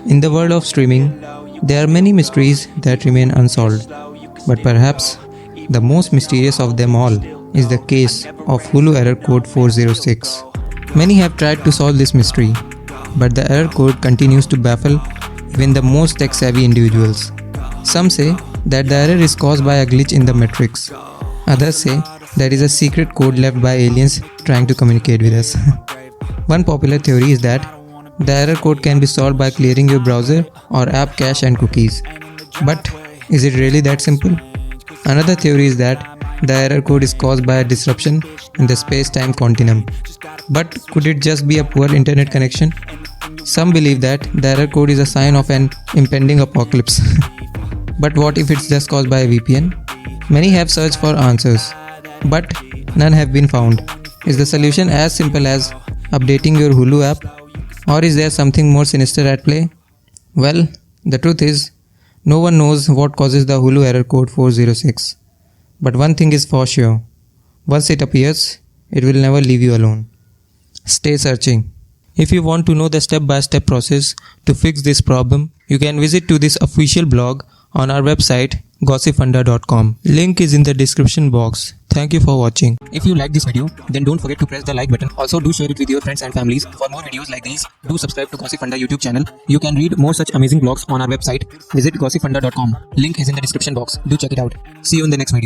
In the world of streaming, there are many mysteries that remain unsolved. But perhaps the most mysterious of them all is the case of Hulu error code 406. Many have tried to solve this mystery, but the error code continues to baffle even the most tech-savvy individuals. Some say that the error is caused by a glitch in the matrix. Others say that is a secret code left by aliens trying to communicate with us. One popular theory is that the error code can be solved by clearing your browser or app cache and cookies. But is it really that simple? Another theory is that the error code is caused by a disruption in the space-time continuum. But could it just be a poor internet connection? Some believe that the error code is a sign of an impending apocalypse. But what if it's just caused by a VPN? Many have searched for answers, but none have been found. Is the solution as simple as updating your Hulu app? Or is there something more sinister at play? Well, the truth is, no one knows what causes the Hulu error code 406. But one thing is for sure, once it appears, it will never leave you alone. Stay searching. If you want to know the step-by-step process to fix this problem, you can visit to this official blog on our website Gossipfunda.com. Link is in the description box. Thank you for watching. If you like this video, then don't forget to press the like button. Also, do share it with your friends and families. For more videos like these, do subscribe to Gossipfunda YouTube channel. You can read more such amazing blogs on our website. Visit Gossipfunda.com. Link is in the description box. Do check it out. See you in the next video.